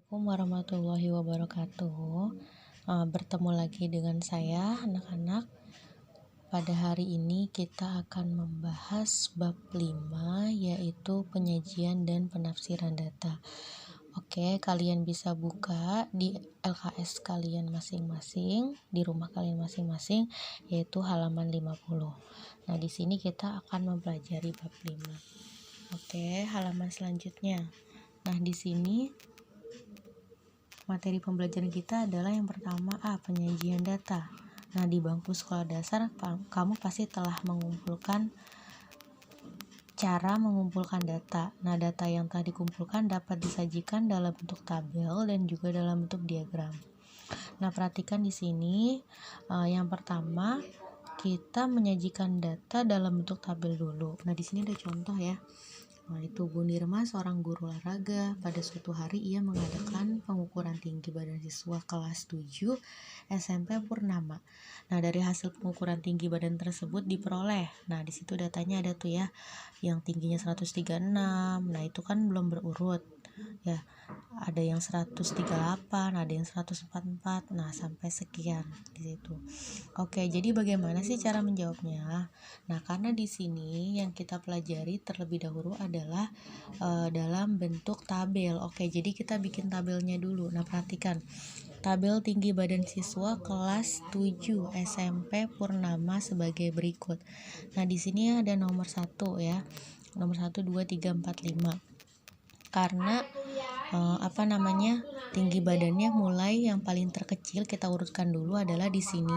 Assalamualaikum warahmatullahi wabarakatuh. Bertemu lagi dengan saya, anak-anak. Pada hari ini kita akan membahas bab 5, yaitu penyajian dan penafsiran data. Oke, kalian bisa buka di LKS kalian masing-masing, di rumah kalian masing-masing, yaitu halaman 50. Nah, di sini kita akan mempelajari bab 5. Oke, halaman selanjutnya. Nah, di sini materi pembelajaran kita adalah yang pertama penyajian data. Nah, di bangku sekolah dasar kamu pasti telah mengumpulkan cara mengumpulkan data. Nah, data yang telah dikumpulkan dapat disajikan dalam bentuk tabel dan juga dalam bentuk diagram. Nah, perhatikan di sini yang pertama kita menyajikan data dalam bentuk tabel dulu. Nah, di sini ada contoh ya. Nah, itu Bu Nirma, seorang guru olahraga. Pada suatu hari ia mengadakan pengukuran tinggi badan siswa kelas 7 SMP Purnama. Nah, dari hasil pengukuran tinggi badan tersebut diperoleh. Nah, di situ datanya ada tuh ya, yang tingginya 136. Nah, itu kan belum berurut. Ya, ada yang 138, ada yang 144. Nah, sampai sekian di situ. Oke, jadi bagaimana sih cara menjawabnya? Nah, karena di sini yang kita pelajari terlebih dahulu adalah dalam bentuk tabel. Oke, jadi kita bikin tabelnya dulu. Nah, perhatikan. Tabel tinggi badan siswa kelas 7 SMP Purnama sebagai berikut. Nah, di sini ada nomor 1 ya. Nomor 1, 2, 3, 4, 5. Karena tinggi badannya mulai yang paling terkecil kita urutkan dulu adalah di sini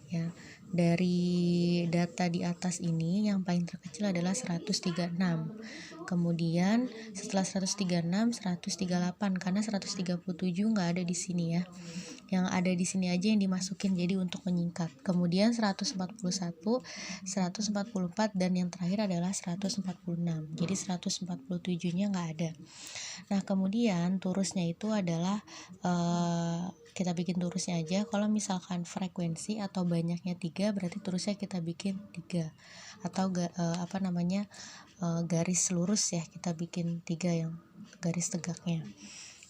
ya. Dari data di atas ini yang paling terkecil adalah 136. Kemudian setelah 136, 138 karena 137 nggak ada di sini ya. Yang ada di sini aja yang dimasukin jadi untuk menyingkat. Kemudian 141, 144 dan yang terakhir adalah 146. Jadi 147-nya nggak ada. Nah, kemudian turusnya itu adalah kita bikin turusnya aja. Kalau misalkan frekuensi atau banyaknya 3 berarti turusnya kita bikin 3. Atau garis lurus ya, kita bikin 3 yang garis tegaknya.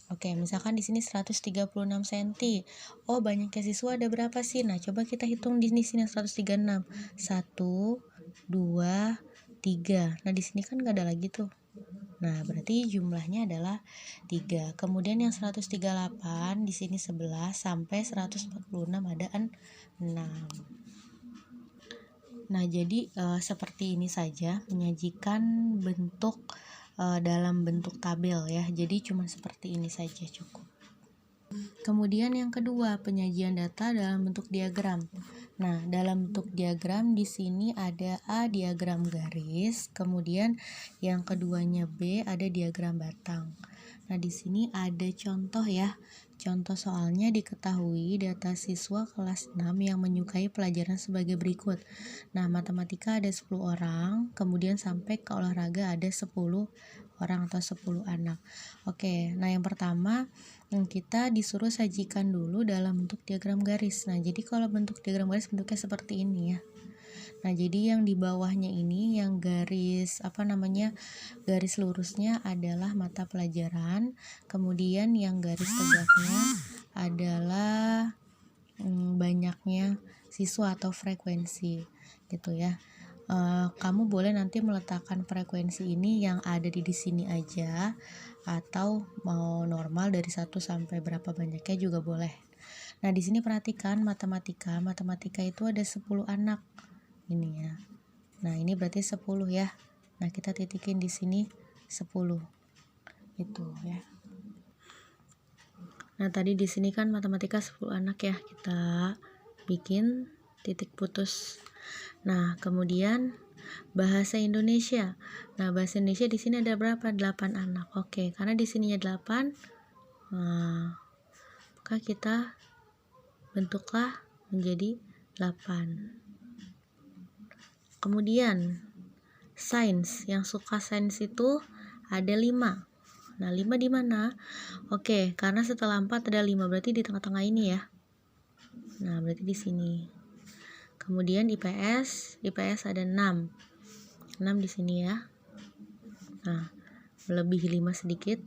Oke, misalkan di sini 136 cm. Oh, banyaknya siswa ada berapa sih? Nah, coba kita hitung di sini 136. 1 2 3. Nah, di sini kan enggak ada lagi tuh. Nah, berarti jumlahnya adalah 3. Kemudian yang 138 di sini 11 sampai 146 ada 6. Nah, jadi seperti ini saja menyajikan bentuk dalam bentuk tabel ya. Jadi cuma seperti ini saja cukup. Kemudian yang kedua, penyajian data dalam bentuk diagram. Nah, dalam bentuk diagram di sini ada A diagram garis, kemudian yang keduanya B ada diagram batang. Nah, di sini ada contoh ya. Contoh soalnya diketahui data siswa kelas 6 yang menyukai pelajaran sebagai berikut. Nah, matematika ada 10 orang, kemudian sampai ke olahraga ada 10 orang atau 10 anak. Oke, nah yang pertama kita disuruh sajikan dulu dalam bentuk diagram garis. Nah, jadi kalau bentuk diagram garis bentuknya seperti ini ya. Nah, jadi yang di bawahnya ini yang garis garis lurusnya adalah mata pelajaran, kemudian yang garis tegaknya adalah banyaknya siswa atau frekuensi gitu ya. Kamu boleh nanti meletakkan frekuensi ini yang ada di sini aja atau mau normal dari 1 sampai berapa banyaknya juga boleh. Nah, di sini perhatikan matematika itu ada 10 anak. Ini ya. Nah, ini berarti 10 ya. Nah, kita titikin di sini 10. Itu ya. Nah, tadi di sini kan matematika 10 anak ya. Kita bikin titik putus. Nah, kemudian bahasa Indonesia. Nah, bahasa Indonesia di sini ada berapa? 8 anak. Oke, karena di sininya 8. Nah, maka kita bentuklah menjadi 8. Kemudian sains, yang suka sains itu ada 5. Nah, 5 di mana? Oke, karena setelah 4 ada 5, berarti di tengah-tengah ini ya. Nah, berarti di sini. Kemudian IPS ada 6 di sini ya. Nah, melebihi 5 sedikit.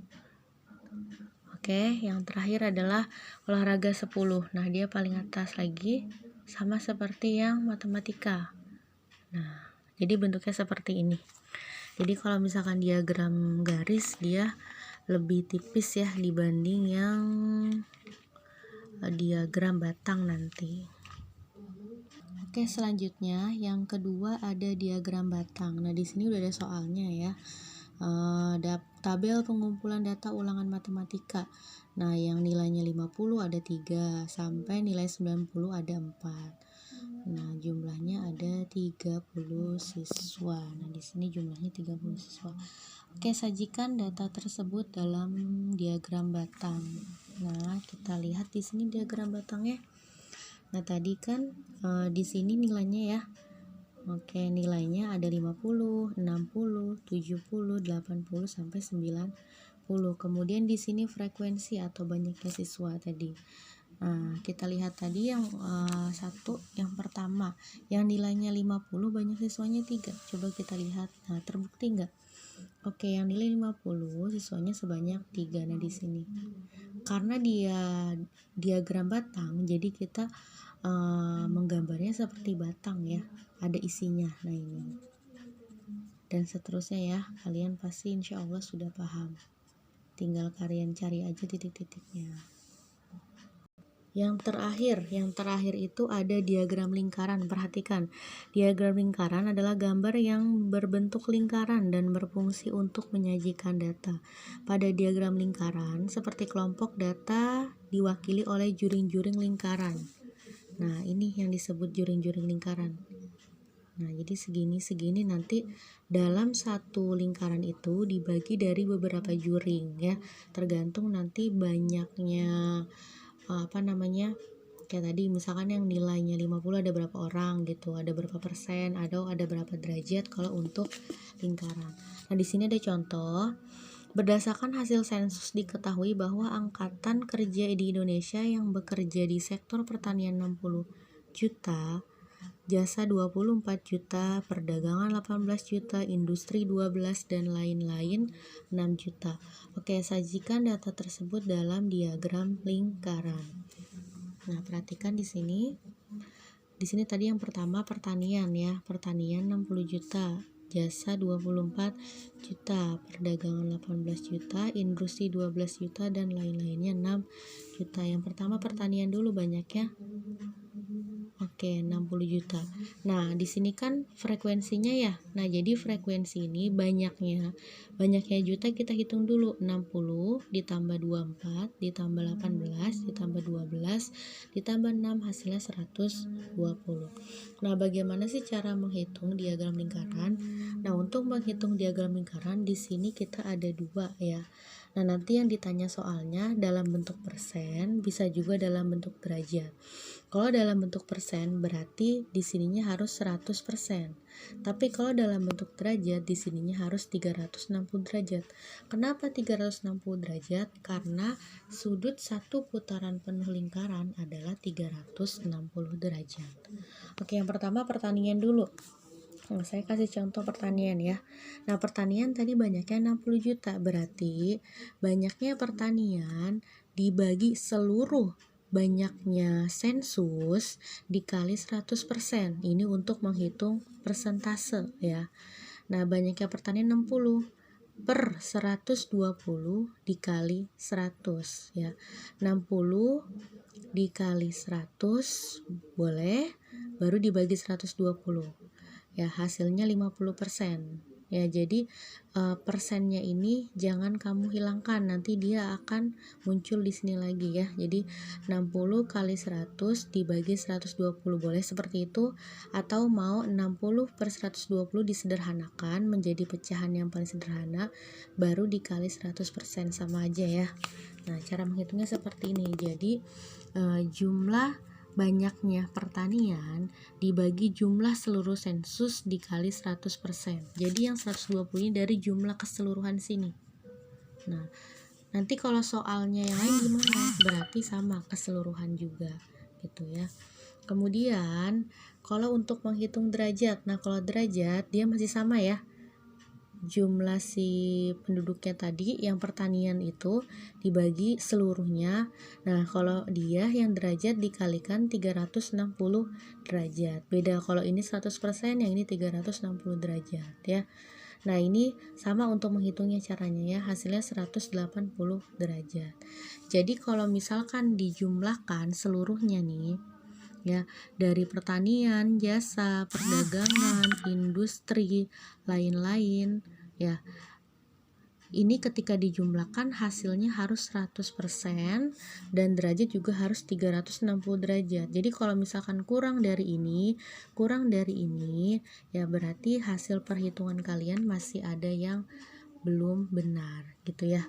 Oke, yang terakhir adalah olahraga 10. Nah, dia paling atas lagi, sama seperti yang matematika. Nah, jadi bentuknya seperti ini. Jadi kalau misalkan diagram garis, dia lebih tipis ya dibanding yang diagram batang nanti. Oke, selanjutnya yang kedua ada diagram batang. Nah, di sini udah ada soalnya ya. Tabel pengumpulan data ulangan matematika. Nah, yang nilainya 50 ada 3, sampai nilai 90 ada 4. Nah, jumlahnya ada 30 siswa. Nah, di sini jumlahnya 30 siswa. Oke, sajikan data tersebut dalam diagram batang. Nah, kita lihat di sini diagram batangnya. Nah, tadi kan di sini nilainya ya. Oke, nilainya ada 50, 60, 70, 80 sampai 90. Kemudian di sini frekuensi atau banyaknya siswa tadi. Nah, kita lihat tadi yang yang pertama, yang nilainya 50 banyak siswanya 3. Coba kita lihat. Nah, terbukti enggak? Oke, yang nilai 50 siswanya sebanyak 3. Nah, di sini. Karena dia diagram batang, jadi kita menggambarnya seperti batang ya, ada isinya. Nah, ini dan seterusnya ya, kalian pasti insya Allah sudah paham, tinggal kalian cari aja titik-titiknya. Yang terakhir itu ada diagram lingkaran. Perhatikan, diagram lingkaran adalah gambar yang berbentuk lingkaran dan berfungsi untuk menyajikan data. Pada diagram lingkaran, seperti kelompok data diwakili oleh juring-juring lingkaran. Nah, ini yang disebut juring-juring lingkaran. Nah, jadi segini nanti dalam satu lingkaran itu dibagi dari beberapa juring ya, tergantung nanti banyaknya kayak tadi misalkan yang nilainya 50 ada berapa orang gitu, ada berapa persen, ada berapa derajat kalau untuk lingkaran. Nah, di sini ada contoh. Berdasarkan hasil sensus diketahui bahwa angkatan kerja di Indonesia yang bekerja di sektor pertanian 60 juta, jasa 24 juta, perdagangan 18 juta, industri 12 dan lain-lain 6 juta. Oke, sajikan data tersebut dalam diagram lingkaran. Nah, perhatikan di sini. Di sini tadi yang pertama pertanian ya, pertanian 60 juta. Jasa 24 juta, perdagangan 18 juta, industri 12 juta dan lain-lainnya 6 juta. Yang pertama pertanian dulu banyaknya. Oke, 60 juta. Nah, di sini kan frekuensinya ya. Nah, jadi frekuensi ini banyaknya juta kita hitung dulu. 60 ditambah 24 ditambah 18 ditambah 12 ditambah 6 hasilnya 120. Nah, bagaimana sih cara menghitung diagram lingkaran? Nah, untuk menghitung diagram lingkaran di sini kita ada 2 ya. Nah, nanti yang ditanya soalnya dalam bentuk persen, bisa juga dalam bentuk derajat. Kalau dalam bentuk persen berarti di sininya harus 100%. Tapi kalau dalam bentuk derajat di sininya harus 360 derajat. Kenapa 360 derajat? Karena sudut satu putaran penuh lingkaran adalah 360 derajat. Oke, yang pertama pertanian dulu. Nah, saya kasih contoh pertanian ya. Nah, pertanian tadi banyaknya 60 juta, berarti banyaknya pertanian dibagi seluruh banyaknya sensus dikali 100%. Ini untuk menghitung persentase ya. Nah, banyaknya pertanian 60 per 120 dikali 100 ya. 60 dikali 100 boleh, baru dibagi 120. Ya, hasilnya 50%. Ya, jadi persennya ini jangan kamu hilangkan, nanti dia akan muncul di sini lagi ya. Jadi 60 kali 100 dibagi 120 boleh seperti itu, atau mau 60 per 120 disederhanakan menjadi pecahan yang paling sederhana baru dikali 100%, sama aja ya. Nah, cara menghitungnya seperti ini. Jadi jumlah banyaknya pertanian dibagi jumlah seluruh sensus dikali 100%. Jadi yang 120 ini dari jumlah keseluruhan sini. Nah, nanti kalau soalnya yang lain gimana? Berarti sama keseluruhan juga gitu ya. Kemudian kalau untuk menghitung derajat, nah kalau derajat dia masih sama ya. jumlah si penduduknya tadi yang pertanian itu dibagi seluruhnya. Nah, kalau dia yang derajat dikalikan 360 derajat. Beda kalau ini 100%, yang ini 360 derajat ya. Nah, ini sama untuk menghitungnya caranya ya, hasilnya 180 derajat. Jadi kalau misalkan dijumlahkan seluruhnya nih, ya, dari pertanian, jasa, perdagangan, industri, lain-lain, ya. Ini ketika dijumlahkan hasilnya harus 100% dan derajat juga harus 360 derajat. Jadi kalau misalkan kurang dari ini, ya berarti hasil perhitungan kalian masih ada yang belum benar gitu ya.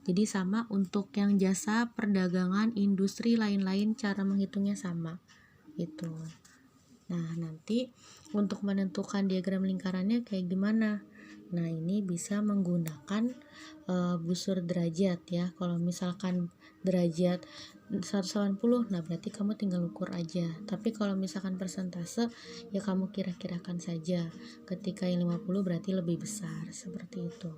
Jadi sama untuk yang jasa, perdagangan, industri, lain-lain, cara menghitungnya sama gitu. Nah, nanti untuk menentukan diagram lingkarannya kayak gimana? Nah, ini bisa menggunakan busur derajat ya. Kalau misalkan derajat 180, nah berarti kamu tinggal ukur aja. Tapi kalau misalkan persentase, ya kamu kira-kirakan saja. Ketika yang 50 berarti lebih besar, seperti itu.